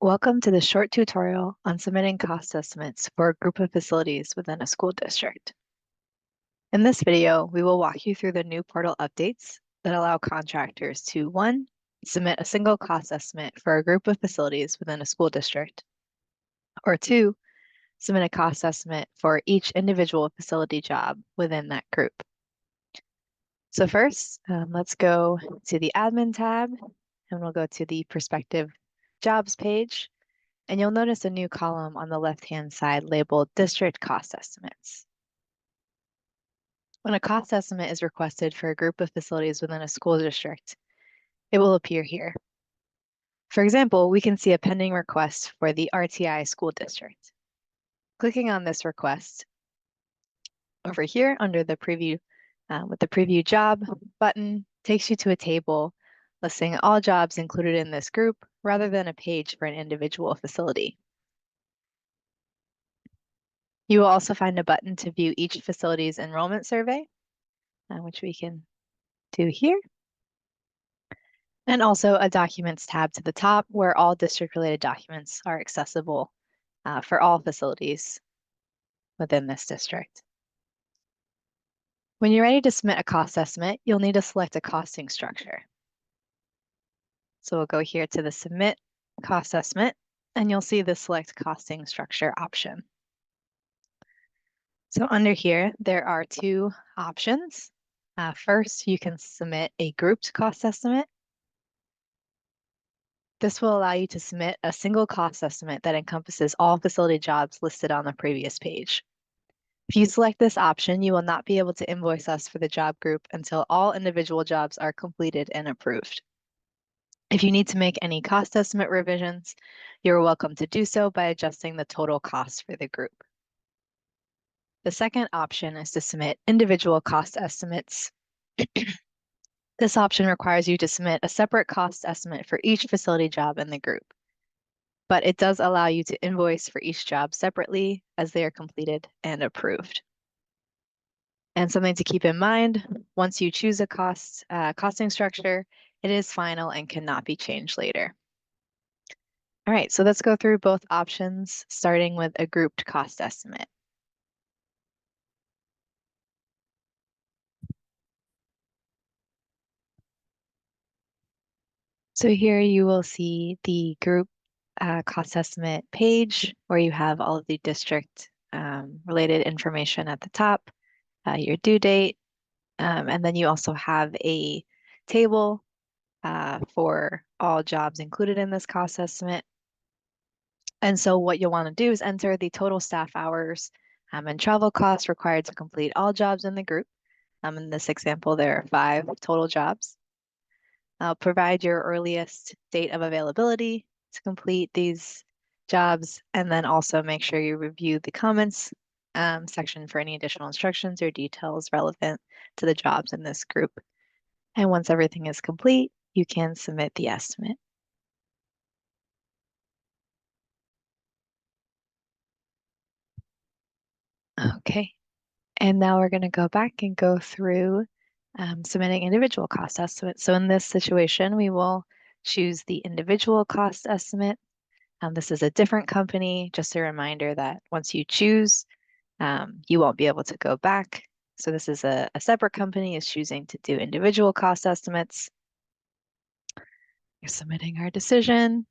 Welcome to the short tutorial on submitting cost estimates for a group of facilities within a school district. In this video, we will walk you through the new portal updates that allow contractors to 1. Submit a single cost estimate for a group of facilities within a school district, or 2. Submit a cost estimate for each individual facility job within that group. So first, let's go to the admin tab, and we'll go to the prospective jobs page. And you'll notice a new column on the left-hand side labeled District Cost Estimates. When a cost estimate is requested for a group of facilities within a school district, it will appear here. For example, we can see a pending request for the RTI school district. Clicking on this request over here under the preview with the preview job button takes you to a table listing all jobs included in this group rather than a page for an individual facility. You will also find a button to view each facility's enrollment survey, which we can do here. And also a documents tab to the top where all district-related documents are accessible for all facilities within this district. When you're ready to submit a cost estimate, you'll need to select a costing structure. So we'll go here to the Submit Cost Estimate, and you'll see the Select Costing Structure option. So under here, there are 2 options. First, you can submit a grouped cost estimate. This will allow you to submit a single cost estimate that encompasses all facility jobs listed on the previous page. If you select this option, you will not be able to invoice us for the job group until all individual jobs are completed and approved. If you need to make any cost estimate revisions, you're welcome to do so by adjusting the total cost for the group. The second option is to submit individual cost estimates. This option requires you to submit a separate cost estimate for each facility job in the group, but it does allow you to invoice for each job separately as they are completed and approved. And something to keep in mind, once you choose a costing structure, it is final and cannot be changed later. All right, so let's go through both options, starting with a grouped cost estimate. So here you will see the group cost estimate page where you have all of the district related information at the top, your due date, and then you also have a table for all jobs included in this cost estimate. And so what you'll want to do is enter the total staff hours and travel costs required to complete all jobs in the group. In this example, there are 5 total jobs. Provide your earliest date of availability to complete these jobs, and then also make sure you review the comments section for any additional instructions or details relevant to the jobs in this group. And once everything is complete, you can submit the estimate. Okay, and now we're going to go back and go through submitting individual cost estimates. So in this situation, we will choose the individual cost estimate. This is a different company. Just a reminder that once you choose, you won't be able to go back. So this is a separate company is choosing to do individual cost estimates. We're submitting our decision.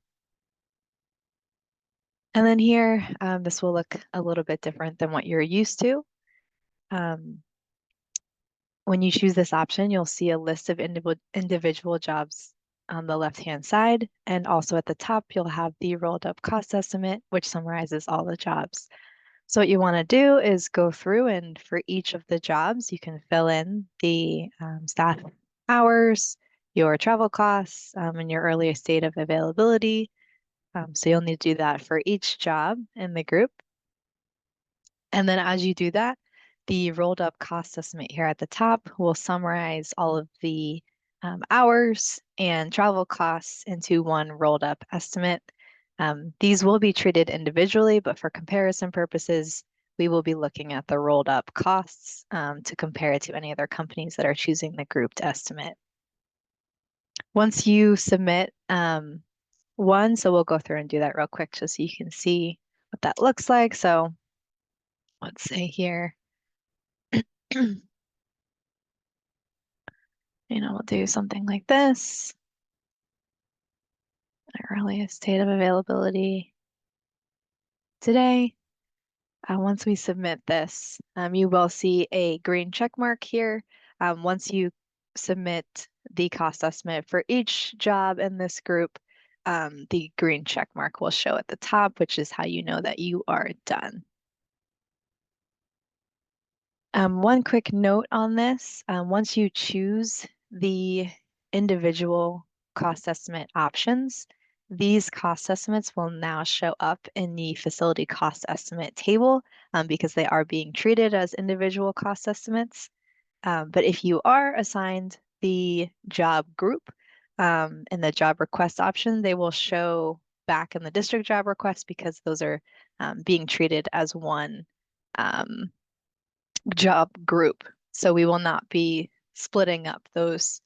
And then here, this will look a little bit different than what you're used to. When you choose this option, you'll see a list of individual jobs on the left-hand side, and also at the top, you'll have the rolled up cost estimate, which summarizes all the jobs. So what you want to do is go through, and for each of the jobs, you can fill in the staff hours, your travel costs, and your earliest date of availability. So you'll need to do that for each job in the group. And then as you do that, the rolled up cost estimate here at the top will summarize all of the hours and travel costs into one rolled up estimate. These will be treated individually, but for comparison purposes, we will be looking at the rolled up costs to compare it to any other companies that are choosing the grouped estimate. Once you submit one. So we'll go through and do that real quick just so you can see what that looks like. So let's say here, we'll do something like this. Our earliest date of availability today. Once we submit this, you will see a green check mark here. Once you submit the cost estimate for each job in this group, the green check mark will show at the top, which is how you know that you are done. One quick note on this, once you choose the individual cost estimate options, these cost estimates will now show up in the facility cost estimate table because they are being treated as individual cost estimates. But if you are assigned the job group in the job request option, they will show back in the district job request because those are being treated as one job group. So we will not be splitting up those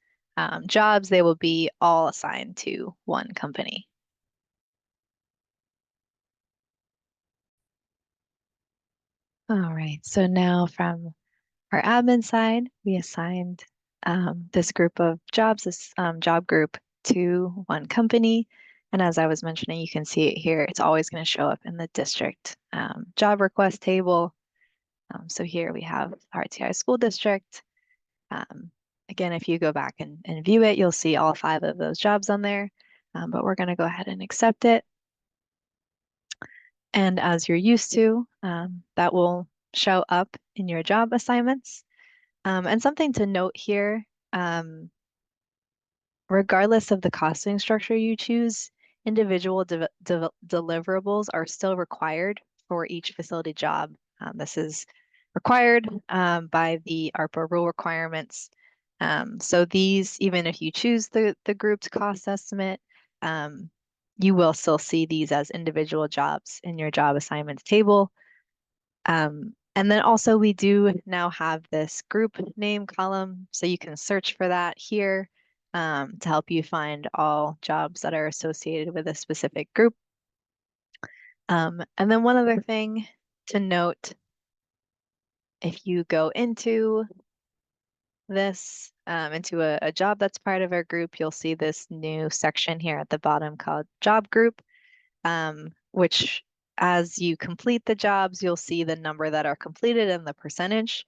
jobs. They will be all assigned to one company. All right, so now from our admin side, we assigned this group of jobs, this job group to one company. And as I was mentioning, you can see it here. It's always going to show up in the district job request table. So here we have RTI School District. Again, if you go back and view it, you'll see all 5 of those jobs on there, but we're going to go ahead and accept it. And as you're used to, that will show up in your job assignments. And something to note here, regardless of the costing structure you choose, individual deliverables are still required for each facility job. This is required by the ARPA rule requirements. So these, even if you choose the grouped cost estimate, you will still see these as individual jobs in your job assignments table. And then also we do now have this group name column, so you can search for that here to help you find all jobs that are associated with a specific group. And then one other thing to note, if you go into this, into a job that's part of our group, you'll see this new section here at the bottom called Job Group, which as you complete the jobs, you'll see the number that are completed and the percentage.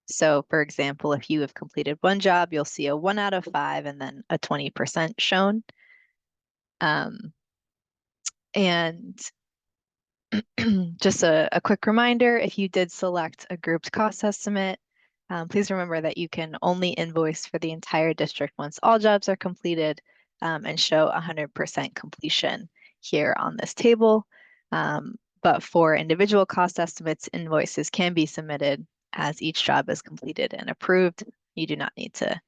So for example, if you have completed one job, you'll see a 1 out of 5 and then a 20% shown. And just a quick reminder, if you did select a grouped cost estimate, please remember that you can only invoice for the entire district once all jobs are completed and show 100% completion here on this table. But for individual cost estimates, invoices can be submitted as each job is completed and approved. You do not need to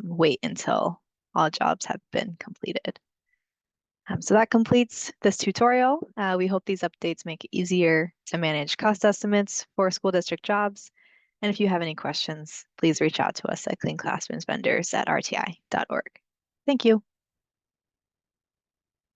wait until all jobs have been completed. So that completes this tutorial. We hope these updates make it easier to manage cost estimates for school district jobs. And if you have any questions, please reach out to us at cleanclassroomsvendors@rti.org. Thank you.